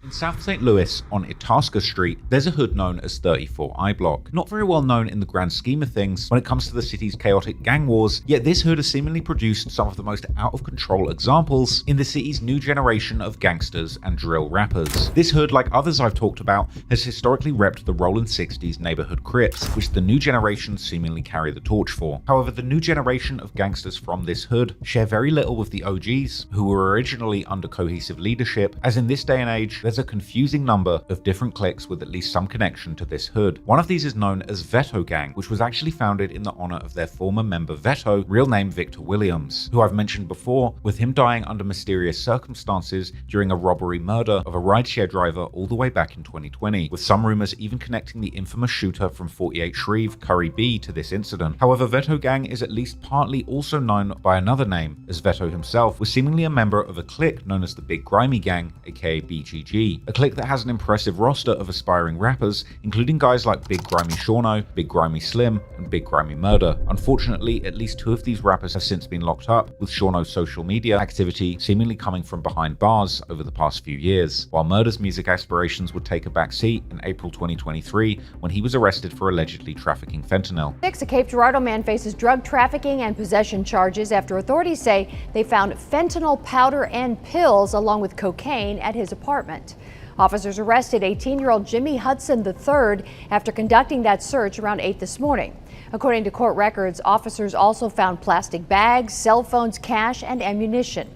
In South St. Louis, on Itasca Street, there's a hood known as 34 Iblock. Not very well known in the grand scheme of things when it comes to the city's chaotic gang wars, yet this hood has seemingly produced some of the most out-of-control examples in the city's new generation of gangsters and drill rappers. This hood, like others I've talked about, has historically repped the rollin' 60s neighborhood Crips, which the new generation seemingly carry the torch for. However, the new generation of gangsters from this hood share very little with the OGs, who were originally under cohesive leadership, as in this day and age, there's a confusing number of different cliques with at least some connection to this hood. One of these is known as Vetto Gang, which was actually founded in the honor of their former member Vetto, real name Victor Williams, who I've mentioned before, with him dying under mysterious circumstances during a robbery murder of a rideshare driver all the way back in 2020, with some rumors even connecting the infamous shooter from 48 Shreve, Curry B, to this incident. However, Vetto Gang is at least partly also known by another name, as Vetto himself was seemingly a member of a clique known as the Big Grimy Gang, aka BGG, a clique that has an impressive roster of aspiring rappers, including guys like Big Grimy Shauno, Big Grimy Slim, and Big Grimy Murder. Unfortunately, at least two of these rappers have since been locked up, with Shauno's social media activity seemingly coming from behind bars over the past few years, while Murder's music aspirations would take a back seat in April 2023 when he was arrested for allegedly trafficking fentanyl. A Cape Girardeau man faces drug trafficking and possession charges after authorities say they found fentanyl powder and pills along with cocaine at his apartment. Officers arrested 18-year-old Jimmy Hudson III after conducting that search around 8 this morning. According to court records, officers also found plastic bags, cell phones, cash, and ammunition.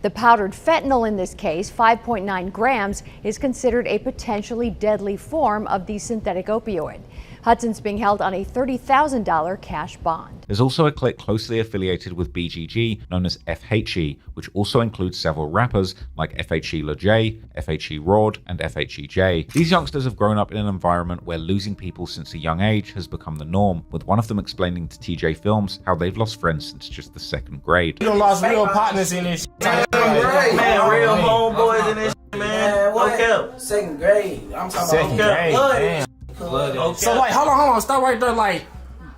The powdered fentanyl in this case, 5.9 grams, is considered a potentially deadly form of the synthetic opioid. Hudson's being held on a $30,000 cash bond. There's also a clique closely affiliated with BGG known as FHE, which also includes several rappers like FHE Lil J, FHE Rod, and FHEJ. These youngsters have grown up in an environment where losing people since a young age has become the norm, with one of them explaining to TJ Films how they've lost friends since just the 2nd grade. You done lost real partners in this shit. Man, real homeboys in this shit, man. Okay. 2nd grade. I'm talking Second grade. Damn. Okay. So like, hold on, stop right there. Like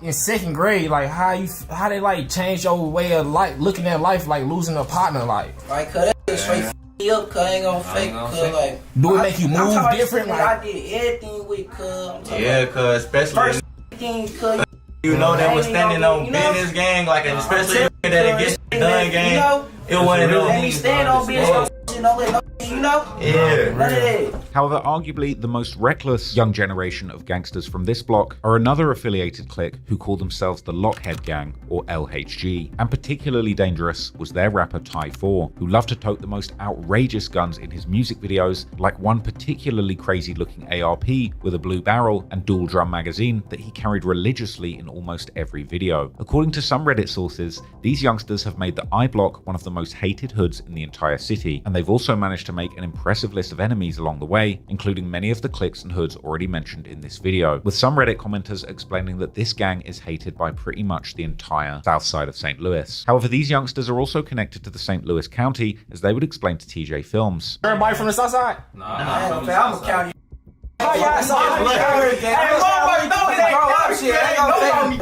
in 2nd grade, like how they like change your way of like looking at life, like losing a partner, like cause that straight me up, cause I ain't gonna fake, cause like. Do it make you move different? Like I did everything with, cuz. Yeah, cuz especially first thing, cuz. You know they was standing on business gang, like especially that it gets done gang. It wasn't let me stand on business, you know. Yeah. None of that. However, arguably the most reckless young generation of gangsters from this block are another affiliated clique who call themselves the Lockhead Gang, or LHG, and particularly dangerous was their rapper Ty4, who loved to tote the most outrageous guns in his music videos, like one particularly crazy looking ARP with a blue barrel and dual drum magazine that he carried religiously in almost every video. According to some Reddit sources, these youngsters have made the Iblock one of the most hated hoods in the entire city, and they've also managed to make an impressive list of enemies along the way, including many of the cliques and hoods already mentioned in this video, with some Reddit commenters explaining that this gang is hated by pretty much the entire south side of St. Louis. However, these youngsters are also connected to the St. Louis County, as they would explain to TJ Films. Everybody from the south side? I'm a county.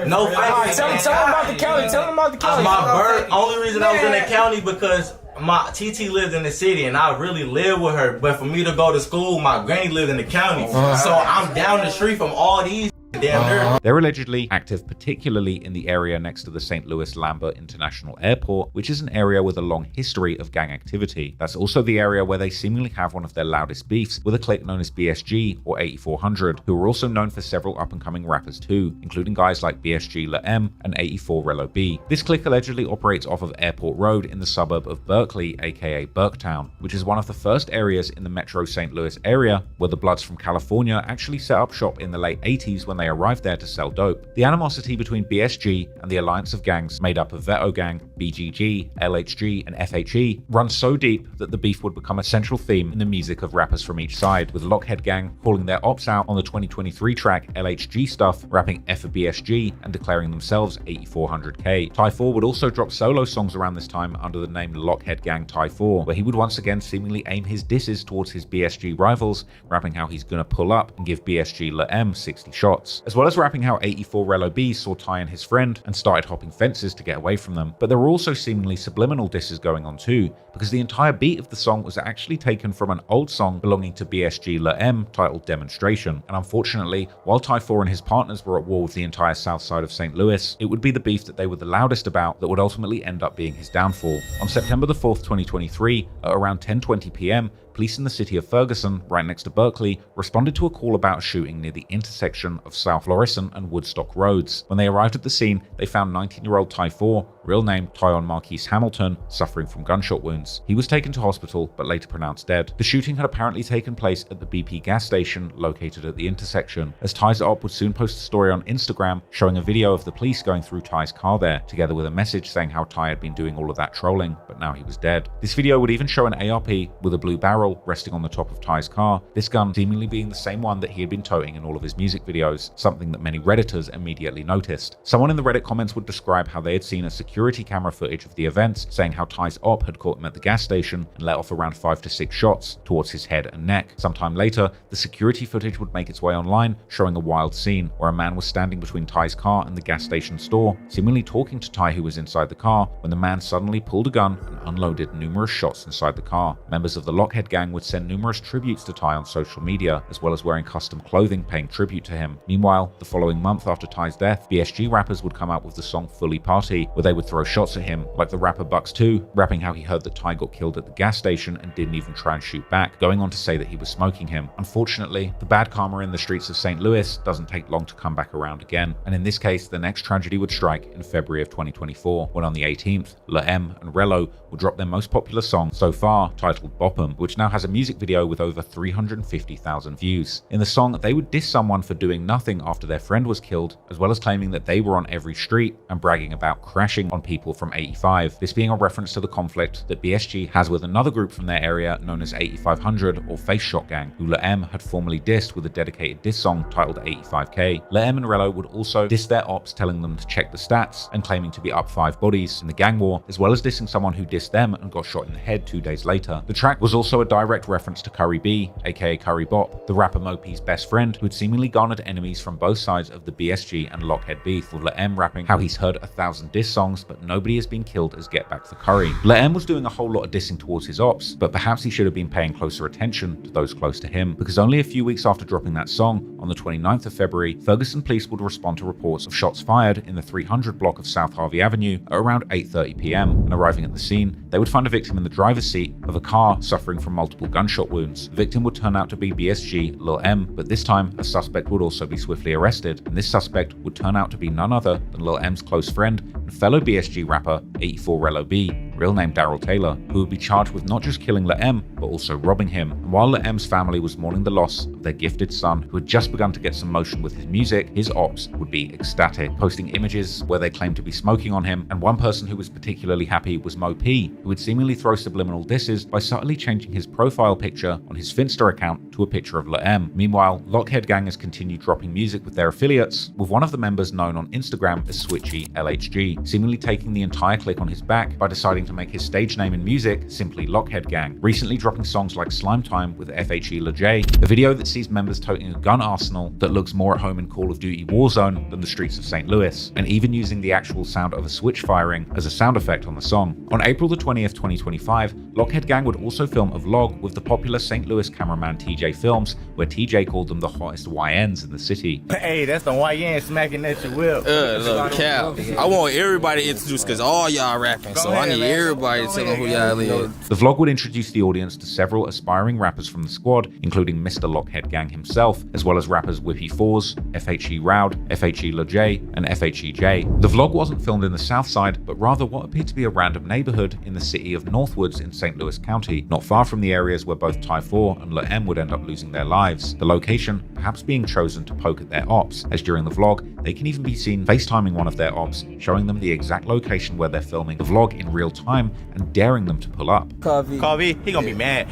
No, tell them about the county. Tell them about the county. My birth. Only reason I was in the county because my TT lived in the city and I really lived with her. But for me to go to school, my granny lived in the county, so I'm down the street from all these. They're allegedly active particularly in the area next to the St. Louis Lambert International Airport, which is an area with a long history of gang activity. That's also the area where they seemingly have one of their loudest beefs with a clique known as BSG or 8400, who are also known for several up-and-coming rappers too, including guys like BSG Lil M and 84 Relo B. This clique allegedly operates off of Airport Road in the suburb of Berkeley, aka Burketown, which is one of the first areas in the metro St. Louis area where the Bloods from California actually set up shop in the late 80s when they arrived there to sell dope. The animosity between BSG and the alliance of gangs made up of Vetto Gang, BGG, LHG, and FHE runs so deep that the beef would become a central theme in the music of rappers from each side, with Lockhead Gang calling their ops out on the 2023 track LHG Stuff, rapping F for BSG and declaring themselves 8400K. Ty4 would also drop solo songs around this time under the name Lockhead Gang Ty4, where he would once again seemingly aim his disses towards his BSG rivals, rapping how he's gonna pull up and give BSG Lil M 60 shots. videos, as well as rapping how 84 Relo B saw Ty and his friend and started hopping fences to get away from them. But there were also seemingly subliminal disses going on too, because the entire beat of the song was actually taken from an old song belonging to BSG Lil M titled Demonstration. And unfortunately, while Ty4 and his partners were at war with the entire south side of St. Louis, it would be the beef that they were the loudest about that would ultimately end up being his downfall. On September the 4th, 2023, at around 10:20 p.m, police in the city of Ferguson, right next to Berkeley, responded to a call about a shooting near the intersection of South Florissant and Woodstock roads. When they arrived at the scene, they found 19-year-old Ty4, real name Tyon Marquise Hamilton, suffering from gunshot wounds. He was taken to hospital, but later pronounced dead. The shooting had apparently taken place at the BP gas station located at the intersection, as Ty's op would soon post a story on Instagram showing a video of the police going through Ty's car there, together with a message saying how Ty had been doing all of that trolling, but now he was dead. This video would even show an ARP with a blue barrel resting on the top of Ty's car, this gun seemingly being the same one that he had been toting in all of his music videos, something that many Redditors immediately noticed. Someone in the Reddit comments would describe how they had seen a security camera footage of the events, saying how Ty's op had caught him at the gas station and let off around 5 to 6 shots towards his head and neck. Sometime later, the security footage would make its way online, showing a wild scene where a man was standing between Ty's car and the gas station store, seemingly talking to Ty who was inside the car, when the man suddenly pulled a gun and unloaded numerous shots inside the car. Members of the Lockhead Gang would send numerous tributes to Ty on social media, as well as wearing custom clothing paying tribute to him. Meanwhile, the following month after Ty's death, BSG rappers would come out with the song Fully Party, where they would throw shots at him, like the rapper Bucks 2, rapping how he heard that Ty got killed at the gas station and didn't even try and shoot back, going on to say that he was smoking him. Unfortunately, the bad karma in the streets of St. Louis doesn't take long to come back around again, and in this case, the next tragedy would strike in February of 2024, when on the 18th, Lil M and Relo would drop their most popular song so far, titled Bop 'Em, which now has a music video with over 350,000 views. In the song, they would diss someone for doing nothing after their friend was killed, as well as claiming that they were on every street and bragging about crashing on people from 85, this being a reference to the conflict that BSG has with another group from their area known as 8500 or Face Shot Gang, who Lil M had formerly dissed with a dedicated diss song titled 85K. Lil M and Relo would also diss their ops, telling them to check the stats and claiming to be up 5 bodies in the gang war, as well as dissing someone who dissed them and got shot in the head 2 days later. The track was also a direct reference to Curry B, aka Curry Bop, the rapper Mope's best friend, who had seemingly garnered enemies from both sides of the BSG and Lockhead beef, with Lil M rapping how he's heard 1,000 diss songs, but nobody has been killed as get back for Curry. Lil M was doing a whole lot of dissing towards his ops, but perhaps he should have been paying closer attention to those close to him, because only a few weeks after dropping that song, on the 29th of February, Ferguson police would respond to reports of shots fired in the 300 block of South Harvey Avenue at around 8:30 p.m, and arriving at the scene, they would find a victim in the driver's seat of a car suffering from multiple gunshot wounds. The victim would turn out to be BSG Lil M, but this time a suspect would also be swiftly arrested, and this suspect would turn out to be none other than Lil M's close friend and fellow BSG rapper 84 Relo B, real name Daryl Taylor, who would be charged with not just killing Lil M, but also robbing him. And while Lil M's family was mourning the loss of their gifted son, who had just begun to get some motion with his music, his ops would be ecstatic, posting images where they claimed to be smoking on him, and one person who was particularly happy was Mo P, who would seemingly throw subliminal disses by subtly changing his profile picture on his Finsta account to a picture of Lil M. Meanwhile, Lockhead Gang has continued dropping music with their affiliates, with one of the members known on Instagram as Switchy LHG, seemingly taking the entire clique on his back by deciding to make his stage name in music simply Lockhead Gang, recently dropping songs like Slime Time with FHE Lochead, a video that sees members toting a gun arsenal that looks more at home in Call of Duty Warzone than the streets of St. Louis, and even using the actual sound of a switch firing as a sound effect on the song. On April the 20th, 2025, Lockhead Gang would also film a vlog with the popular St. Louis cameraman TJ Films, where TJ called them the hottest YNs in the city. Hey, that's the YN smacking at your whip. Look, Cal, I want everybody introduced because all y'all rapping, so I need everybody to tell them who y'all is. The vlog would introduce the audience to several aspiring rappers from the squad, including Mr. Lockhead Gang himself, as well as rappers Whippy Fours, FHE Roud, FHE Lochead, and FHEJ. The vlog wasn't filmed in the south side, but rather what appeared to be a random neighborhood in the city of Northwoods in St. Louis County, not far from the areas where both Ty4 and Lil M would end up losing their lives. The location perhaps being chosen to poke at their ops, as during the vlog, they can even be seen FaceTiming one of their ops, showing them the exact location where they're filming the vlog in real time and daring them to pull up. Call V, he gonna be mad.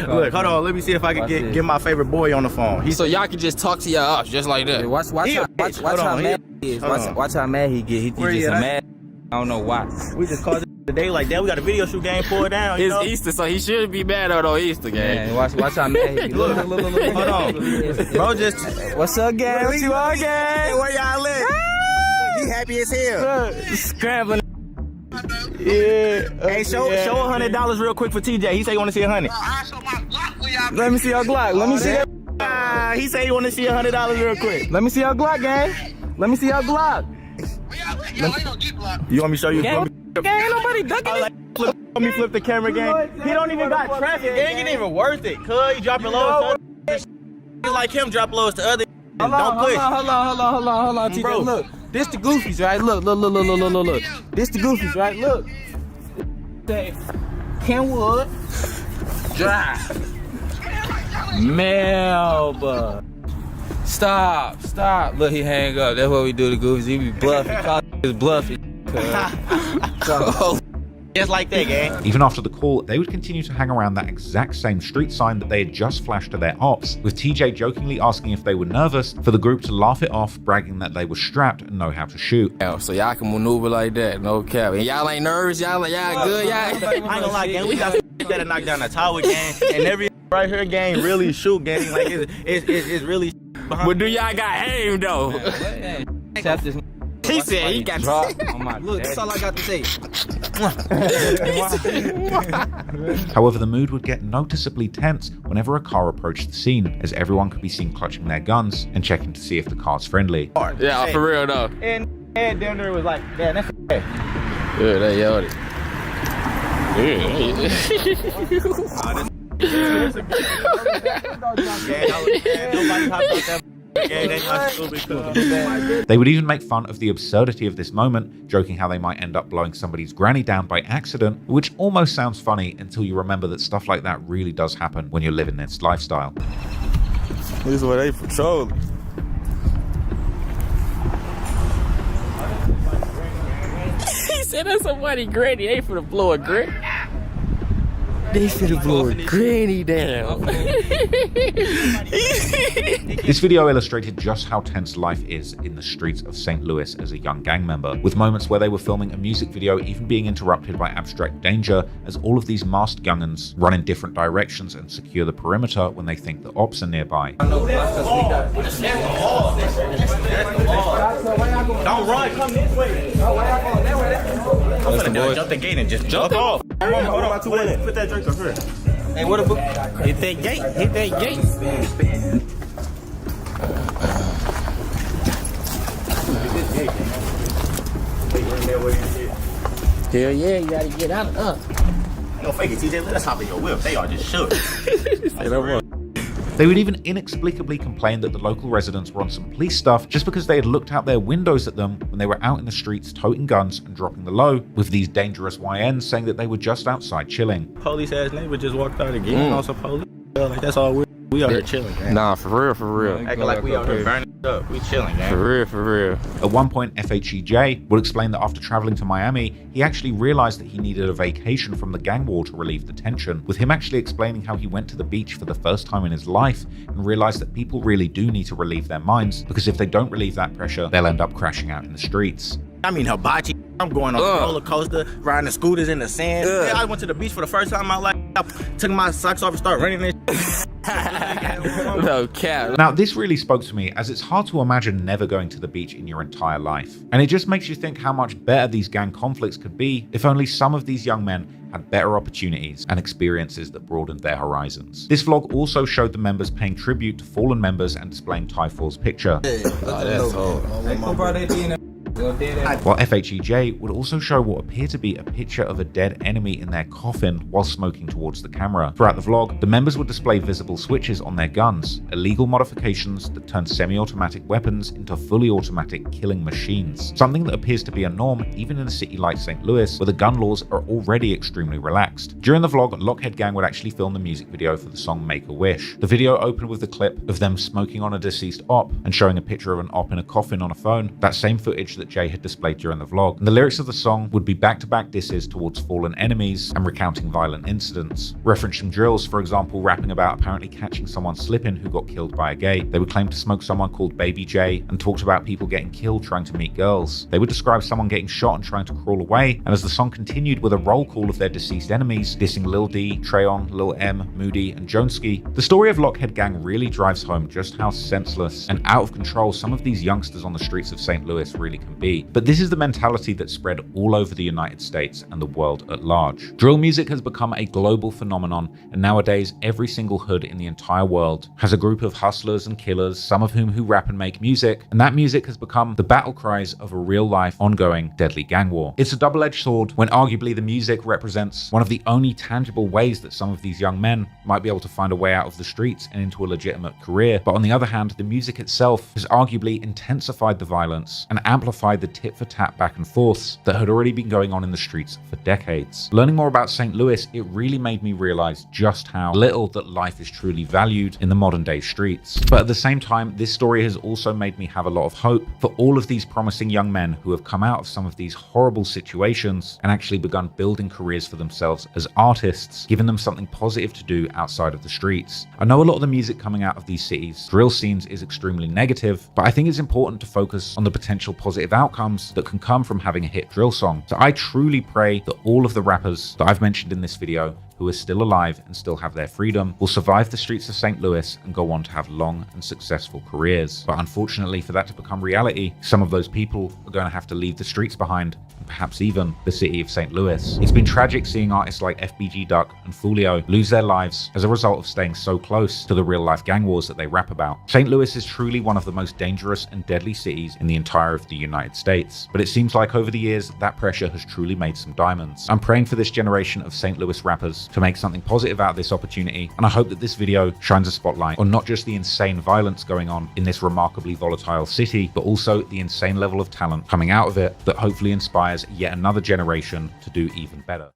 Look, hold on, let me see if I can get my favorite boy on the phone. So y'all can just talk to y'all ops just like that. Watch how mad he is. Watch how mad he get. He just mad. I don't know why. We just called today like that. We got a video shoot game pulled down. You It's know? Easter, so he shouldn't be mad at no Easter game. Man, watch how mad he be. Look. Hold on, bro. Just What's up, gang? What you on, gang? where y'all at? He happy as hell. Scrambling. Yeah. Hey, show $100 real quick for TJ. He say he want to see 100. Let me see your Glock. Let me see that. He say he want to see $100 real quick. Let me see your Glock, gang. Let me see your Glock. You want me to show you? Gang, ain't nobody ducking it. Let me flip the camera, gang. He don't even got traffic, gang. It ain't even worth it. Cuz he dropping lows to other like him drop lows to other. Hold on, TJ. Bro. Look, this the goofies, right? Look. This the goofies, right? Look. Kenwood Drive. Melba. Stop. Look, he hang up. That's what we do to goofies. He be bluffing. Call his bluffing. Just like that, gang. Even after the call, they would continue to hang around that exact same street sign that they had just flashed to their ops, with TJ jokingly asking if they were nervous for the group to laugh it off, bragging that they were strapped and know how to shoot. So y'all can maneuver like that, no cap. And y'all ain't nervous, y'all good, y'all. I ain't gonna lie, gang. We got that knock down the tower, gang, and every right here, gang, really shoot, gang. Like it's really. But do y'all got aim though? Tap this. He said he got drop on my Look, that's all I got to say. However, the mood would get noticeably tense whenever a car approached the scene, as everyone could be seen clutching their guns and checking to see if the car's friendly. Yeah, for real though. And down there was like, damn, that's Yeah, they yelled it. nobody hopped out that. They would even make fun of the absurdity of this moment, joking how they might end up blowing somebody's granny down by accident, which almost sounds funny until you remember that stuff like that really does happen when you're living this lifestyle. This is where they patrol. He said that's somebody granny. They finna blow a granny. They finna blow a granny down. This video illustrated just how tense life is in the streets of St. Louis as a young gang member, with moments where they were filming a music video even being interrupted by abstract danger, as all of these masked young'uns run in different directions and secure the perimeter when they think the ops are nearby. Don't run, come this way. I'm gonna jump the gate and just jump off. Hold on, put that drink up here. Hey, what a book? Hit that gate, Hell yeah, you gotta get out of No fake it, TJ. Let us hop in your whip. They are just shook. They would even inexplicably complain that the local residents were on some police stuff just because they had looked out their windows at them when they were out in the streets toting guns and dropping the low, with these dangerous YNs saying that they were just outside chilling. Police ass neighbor just walked out again. Also police. Like that's all we out here chilling, man. Nah, for real. Acting like we out here burning up. We chilling, man. For real. At one point, FHEJ would explain that after traveling to Miami, he actually realized that he needed a vacation from the gang war to relieve the tension, with him actually explaining how he went to the beach for the first time in his life and realized that people really do need to relieve their minds, because if they don't relieve that pressure, they'll end up crashing out in the streets. I mean, hibachi. I'm going on a roller coaster, riding the scooters in the sand. Yeah, I went to the beach for the first time in my life. I took my socks off and started running and No cap. Now, this really spoke to me, as it's hard to imagine never going to the beach in your entire life. And it just makes you think how much better these gang conflicts could be if only some of these young men had better opportunities and experiences that broadened their horizons. This vlog also showed the members paying tribute to fallen members and displaying Ty4's picture. While FHEJ would also show what appeared to be a picture of a dead enemy in their coffin while smoking towards the camera. Throughout the vlog, the members would display visible switches on their guns, illegal modifications that turn semi-automatic weapons into fully automatic killing machines, something that appears to be a norm even in a city like St. Louis, where the gun laws are already extremely relaxed. During the vlog, Lockhead Gang would actually film the music video for the song Make a Wish. The video opened with a clip of them smoking on a deceased op and showing a picture of an op in a coffin on a phone, that same footage that that Jay had displayed during the vlog. And the lyrics of the song would be back-to-back disses towards fallen enemies and recounting violent incidents. Referencing drills, for example, rapping about apparently catching someone slipping who got killed by a gate. They would claim to smoke someone called Baby J and talked about people getting killed trying to meet girls. They would describe someone getting shot and trying to crawl away, and as the song continued with a roll call of their deceased enemies, dissing Lil D, Trayon, Lil M, Moody, and Joneski, the story of Lockhead Gang really drives home just how senseless and out of control some of these youngsters on the streets of St. Louis really can be. But this is the mentality that spread all over the United States and the world at large. Drill music has become a global phenomenon, and nowadays every single hood in the entire world has a group of hustlers and killers, some of whom rap and make music, and that music has become the battle cries of a real-life, ongoing, deadly gang war. It's a double-edged sword when arguably the music represents one of the only tangible ways that some of these young men might be able to find a way out of the streets and into a legitimate career. But on the other hand, the music itself has arguably intensified the violence and amplified the tit-for-tat back and forths that had already been going on in the streets for decades. Learning more about St. Louis, it really made me realize just how little that life is truly valued in the modern day streets. But at the same time, this story has also made me have a lot of hope for all of these promising young men who have come out of some of these horrible situations and actually begun building careers for themselves as artists, giving them something positive to do outside of the streets. I know a lot of the music coming out of these cities, drill scenes, is extremely negative, but I think it's important to focus on the potential positive outcomes that can come from having a hit drill song. So I truly pray that all of the rappers that I've mentioned in this video who are still alive and still have their freedom will survive the streets of St. Louis and go on to have long and successful careers. But unfortunately, for that to become reality, some of those people are going to have to leave the streets behind, and perhaps even the city of St. Louis. It's been tragic seeing artists like FBG Duck and Foolio lose their lives as a result of staying so close to the real-life gang wars that they rap about. St. Louis is truly one of the most dangerous and deadly cities in the entire of the United States, but it seems like over the years that pressure has truly made some diamonds. I'm praying for this generation of St. Louis rappers to make something positive out of this opportunity, and I hope that this video shines a spotlight on not just the insane violence going on in this remarkably volatile city, but also the insane level of talent coming out of it that hopefully inspires yet another generation to do even better.